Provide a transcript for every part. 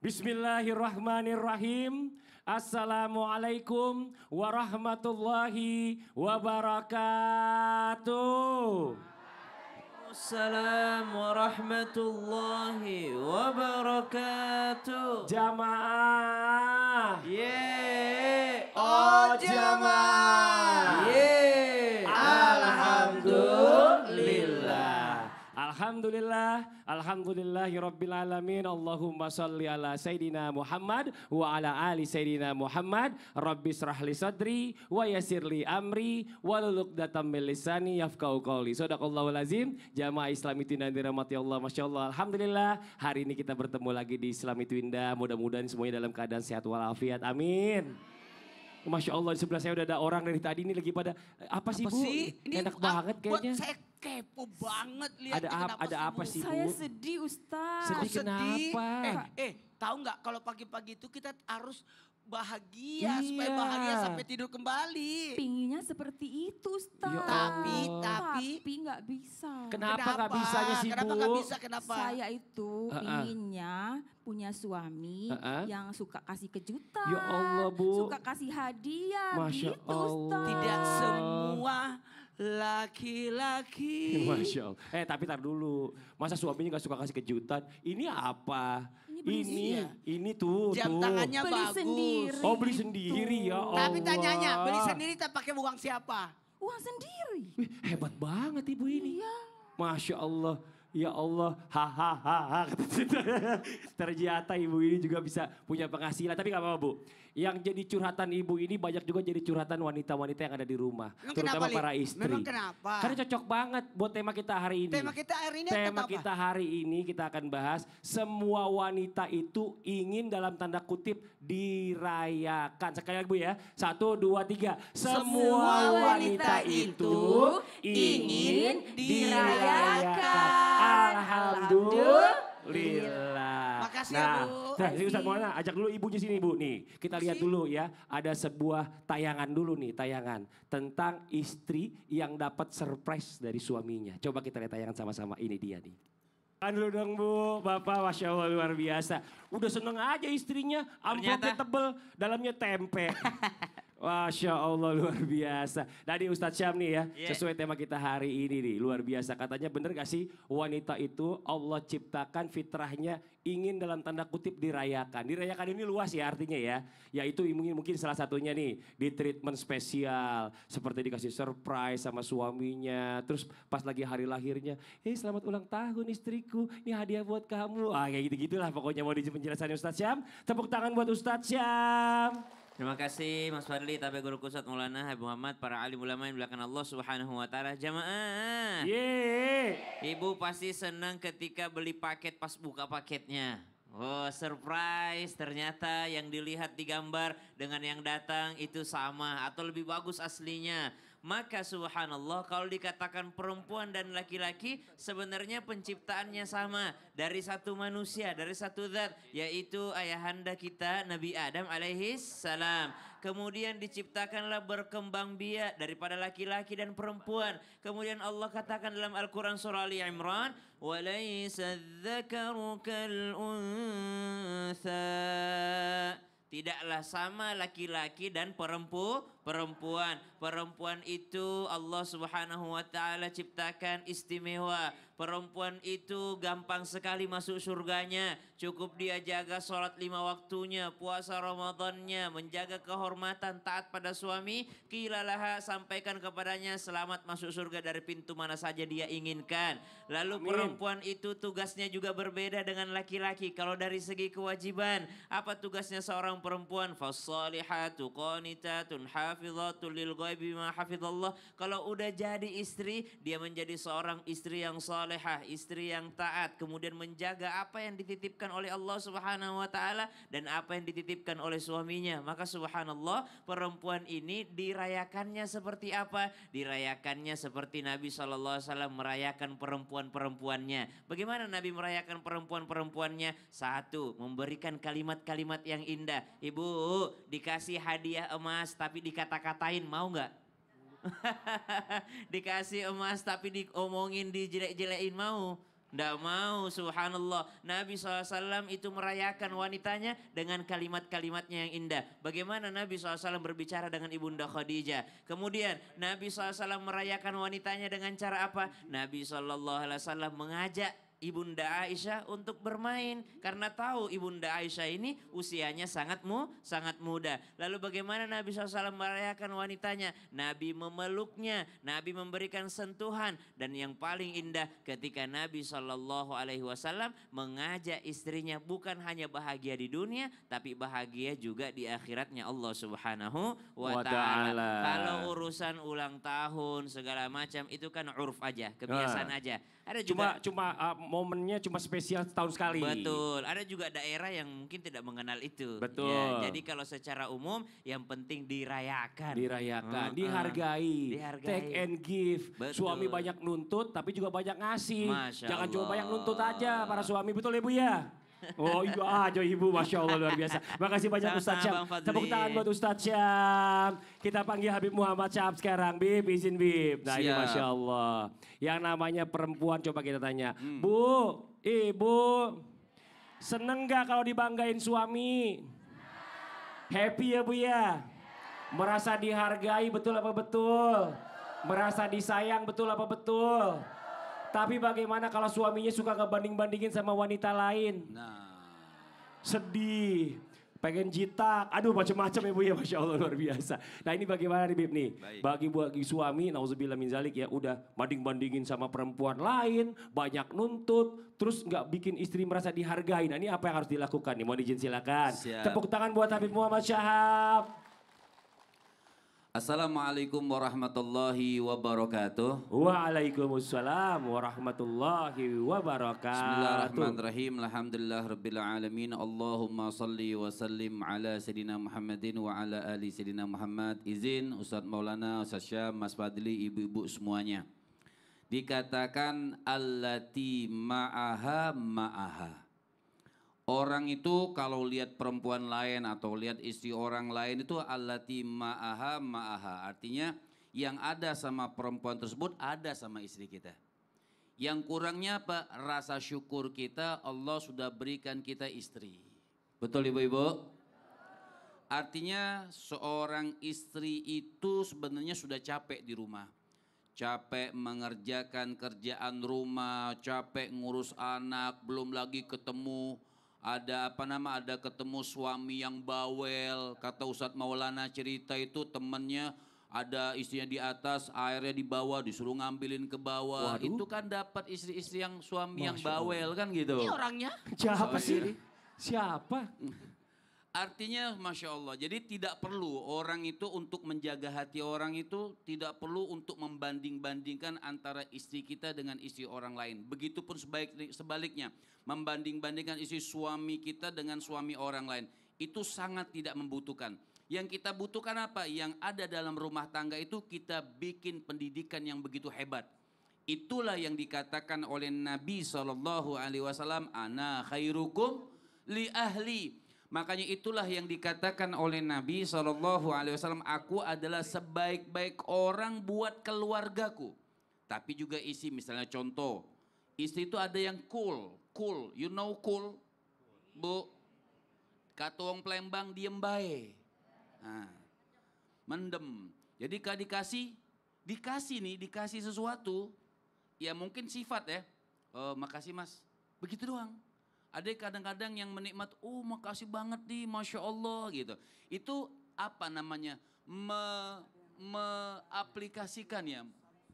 Bismillahirrahmanirrahim. Assalamualaikum warahmatullahi wabarakatuh. Assalamualaikum warahmatullahi wabarakatuh. Jamaah. Yeay. Oh jamaah. Yeay. Alhamdulillah. Alhamdulillahi rabbil alamin. Allahumma salli ala Sayyidina Muhammad wa ala ali Sayyidina Muhammad. Rabbi srahli sadri wa yassirli amri wa luluqdatam min lisani yafqahu qawli. Shadaqallahul azim. Jamaah Islam itu dan dirahmati Allah, Masya Allah. Alhamdulillah hari ini kita bertemu lagi di Islam itu Indah. Mudah-mudahan semuanya dalam keadaan sehat walafiat. Amin. Masya Allah di sebelah saya udah ada orang dari tadi ini lagi pada apa sih Bu? Ini enak banget kayaknya. Buat saya kepo banget lihat Ada apa sih Bu? Saya sedih Ustaz. Sedih kenapa? Tahu nggak kalau pagi-pagi itu kita harus bahagia Iya. supaya bahagia sampai tidur kembali. Pinginnya seperti itu Ustaz. Ya Tapi Tapi nggak bisa. Kenapa nggak bisanya sih Kenapa Bu? nggak bisa? Kenapa? Saya itu pinginnya punya suami yang suka kasih kejutan. Ya Allah Bu. Suka kasih hadiah Masya gitu Ustaz. Allah. Tidak semua laki-laki. Masya Allah. Tapi tar dulu. Masa suaminya gak suka kasih kejutan? Ini apa? Ini tuh. Jam tangannya Beli bagus. sendiri. Oh beli sendiri ya Allah. Tapi tanyanya beli sendiri tak pakai uang siapa? Uang sendiri. Wih, hebat banget ibu ini. Iya. Masya Allah. Ya Allah, hahaha. Ternyata ibu ini juga bisa punya penghasilan. Tapi gak apa-apa Bu. Yang jadi curhatan ibu ini banyak juga jadi curhatan wanita-wanita yang ada di rumah. Memang Terutama kenapa, para Li? istri. Memang kenapa? Karena cocok banget buat tema kita hari ini. Tema kita hari ini Tema apa? kita hari ini kita akan bahas semua wanita itu ingin dalam tanda kutip dirayakan. Sekali lagi Bu ya. 1, 2, 3. Semua wanita itu ingin dirayakan. Alhamdulillah. Makasih ya, Bu. Nah, Ustaz Maulana ajak dulu ibunya sini Bu nih. Kita lihat dulu ya. Ada sebuah tayangan dulu nih, tayangan tentang istri yang dapat surprise dari suaminya. Coba kita lihat tayangan sama-sama. Ini dia nih. Dulu dong Bu, Bapak Masya Allah luar biasa. Udah seneng aja istrinya, amplopnya tebel, dalamnya tempe. Masya Allah luar biasa. Tadi Ustadz Syam nih ya, sesuai tema kita hari ini nih, luar biasa. Katanya bener gak sih wanita itu Allah ciptakan fitrahnya ingin dalam tanda kutip dirayakan. Dirayakan ini luas ya artinya ya. Yaitu mungkin salah satunya nih, di treatment spesial. Seperti dikasih surprise sama suaminya. Terus pas lagi hari lahirnya, selamat ulang tahun istriku, ini hadiah buat kamu. Kayak gitu-gitulah pokoknya mau penjelasannya Ustadz Syam. Tepuk tangan buat Ustadz Syam. Terima kasih Mas Fadli, Tabe Guru Kusat Maulana, Habib Muhammad, para alim ulama yang belakang Allah Subhanahu wa taala. Jamaah. Ibu pasti senang ketika beli paket pas buka paketnya. Oh, surprise, ternyata yang dilihat di gambar dengan yang datang itu sama atau lebih bagus aslinya. Maka subhanallah kalau dikatakan perempuan dan laki-laki sebenarnya penciptaannya sama. Dari satu manusia, dari satu zat yaitu ayahanda kita Nabi Adam alaihis salam. Kemudian diciptakanlah berkembang biak daripada laki-laki dan perempuan. Kemudian Allah katakan dalam Al-Quran surah Ali Imran. وَلَيْسَ الذَّكَرُ كَالْأُنْثَى. Tidaklah sama laki-laki dan perempuan. Perempuan itu Allah Subhanahu wa taala ciptakan istimewa. Perempuan itu gampang sekali masuk surganya. Cukup dia jaga sholat 5 waktunya, puasa Ramadannya, menjaga kehormatan, taat pada suami. Qilalaha, sampaikan kepadanya selamat masuk surga dari pintu mana saja dia inginkan. Lalu perempuan itu tugasnya juga berbeda dengan laki-laki. Kalau dari segi kewajiban, apa tugasnya seorang perempuan? Fassalihatu qanitatun hafizatun lil ghaibi ma hafizallah. Kalau udah jadi istri, dia menjadi seorang istri yang salihah, istri yang taat, kemudian menjaga apa yang dititipkan oleh Allah Subhanahu wa taala dan apa yang dititipkan oleh suaminya. Maka subhanallah, perempuan ini dirayakannya seperti apa? Dirayakannya seperti Nabi SAW merayakan perempuan-perempuannya. Bagaimana Nabi merayakan perempuan-perempuannya? 1, memberikan kalimat-kalimat yang indah. Ibu, dikasih hadiah emas tapi dikata-katain, mau nggak? Dikasih emas tapi diomongin, dijelek-jelekin, mau? Tidak mau, subhanallah. Nabi SAW itu merayakan wanitanya dengan kalimat-kalimatnya yang indah. Bagaimana Nabi SAW berbicara dengan Ibunda Khadijah. Kemudian Nabi SAW merayakan wanitanya dengan cara apa? Nabi SAW mengajak Ibunda Aisyah untuk bermain. Karena tahu Ibunda Aisyah ini usianya sangat muda. Lalu bagaimana Nabi SAW merayakan wanitanya? Nabi memeluknya, Nabi memberikan sentuhan. Dan yang paling indah ketika Nabi SAW mengajak istrinya bukan hanya bahagia di dunia, tapi bahagia juga di akhiratnya Allah Subhanahu wa Ta'ala. Kalau urusan ulang tahun segala macam itu kan urf aja, kebiasaan aja. Ada juga momennya cuma spesial setahun sekali. Betul. Ada juga daerah yang mungkin tidak mengenal itu. Betul. Ya, jadi kalau secara umum yang penting dirayakan. Dihargai. Take and give. Betul. Suami banyak nuntut tapi juga banyak ngasih. Masya Jangan cuma Allah. banyak nuntut aja para suami. Betul Ibu ya? Oh iya aja Ibu, Masya Allah luar biasa. Makasih banyak Ustadz Syam. Sama-sama, Bang Fadli. Tepuk tangan buat Ustadz Syam. Kita panggil Habib Muhammad Syam sekarang. Bib, izin Bib. Nah ini Siap. Masya Allah. Yang namanya perempuan coba kita tanya. Bu, Ibu, seneng gak kalau dibanggain suami? Happy ya Bu ya? Merasa dihargai betul apa betul? Merasa disayang betul apa betul? Tapi bagaimana kalau suaminya suka ngebanding-bandingin sama wanita lain? Nah, Sedih, pengen jitak, aduh macam-macam ya Bu ya, Masya Allah luar biasa. Nah ini bagaimana nih Bib nih? Baik. Bagi suami, nauzubillah min zalik ya udah banding-bandingin sama perempuan lain, banyak nuntut, terus nggak bikin istri merasa dihargai. Nah ini apa yang harus dilakukan nih? Mohon izin silakan. Siap. Tepuk tangan buat Habib Muhammad Syahab. Assalamualaikum warahmatullahi wabarakatuh. Waalaikumsalam warahmatullahi wabarakatuh. Bismillahirrahmanirrahim. Alhamdulillah rabbil alamin. Allahumma salli wa sallim ala Sayyidina Muhammadin wa ala ali Sayyidina Muhammad. Izin Ustadz Maulana, Ustadz Syam, Mas Fadli, ibu-ibu semuanya. Dikatakan allati ma'aha ma'aha. Orang itu kalau lihat perempuan lain atau lihat istri orang lain itu allati ma'aha ma'aha. Artinya yang ada sama perempuan tersebut ada sama istri kita. Yang kurangnya apa? Rasa syukur kita Allah sudah berikan kita istri. Betul ibu-ibu? Artinya seorang istri itu sebenarnya sudah capek di rumah. Capek mengerjakan kerjaan rumah, capek ngurus anak, belum lagi ketemu ada ketemu suami yang bawel. Kata Ustadz Maulana cerita itu temennya ada istrinya di atas, airnya di bawah, disuruh ngambilin ke bawah. Waduh. Itu kan dapat istri-istri yang suami yang Masya Allah. bawel kan gitu. Ini orangnya. Siapa sih? Siapa? Artinya Masya Allah, jadi tidak perlu orang itu untuk menjaga hati orang itu tidak perlu untuk membanding-bandingkan antara istri kita dengan istri orang lain. Begitupun sebaliknya, membanding-bandingkan istri suami kita dengan suami orang lain. Itu sangat tidak membutuhkan. Yang kita butuhkan apa? Yang ada dalam rumah tangga itu kita bikin pendidikan yang begitu hebat. Itulah yang dikatakan oleh Nabi SAW, ana khairukum li ahli. Makanya itulah yang dikatakan oleh Nabi SAW, aku adalah sebaik-baik orang buat keluargaku. Tapi juga isi, misalnya contoh, istri itu ada yang cool, you know cool, Bu, kata orang Palembang diem bae, nah, mendem. Jadi kalau dikasih sesuatu, ya mungkin sifat ya, oh, makasih mas, begitu doang. Ada kadang-kadang yang menikmat, oh makasih banget nih, Masya Allah gitu. Itu apa namanya, aplikasikan ya.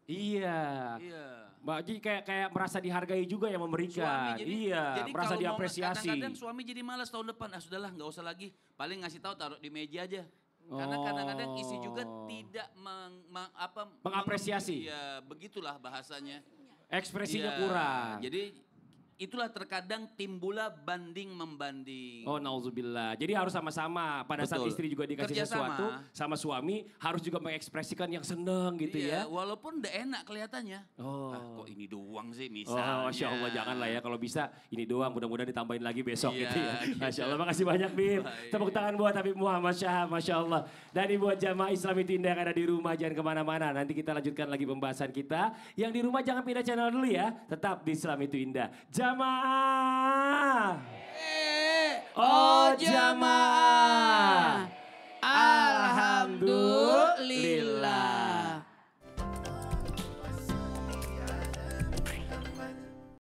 Iya. Iya. Jadi kayak merasa dihargai juga yang memberikan. Suami, jadi merasa kalau mau diapresiasi. kadang-kadang suami jadi malas tahun depan, sudahlah nggak usah lagi. Paling ngasih tahu taruh di meja aja. Karena kadang-kadang istri juga tidak mengapresiasi. Ya begitulah bahasanya. Ekspresinya Iya, kurang. Jadi itulah terkadang timbullah banding membanding. Oh nauzubillah. Jadi harus sama-sama. Pada saat Betul. istri juga dikasih Kerjasama. sesuatu sama suami harus juga mengekspresikan yang seneng gitu Iya, ya. walaupun udah enak kelihatannya. Oh. Ah, kok ini doang sih Oh, misalnya. Masya Allah, janganlah ya. Kalau bisa ini doang, mudah-mudahan ditambahin lagi besok Iya, gitu ya. gitu. Masya Allah, makasih banyak Bib. Baik. Tepuk tangan buat Habib Muhammad Syahab, Masya Allah. Dan buat jamaah Islam itu Indah yang ada di rumah, jangan kemana-mana. Nanti kita lanjutkan lagi pembahasan kita. Yang di rumah jangan pindah channel dulu ya. Tetap di Islam itu Indah. Jamaah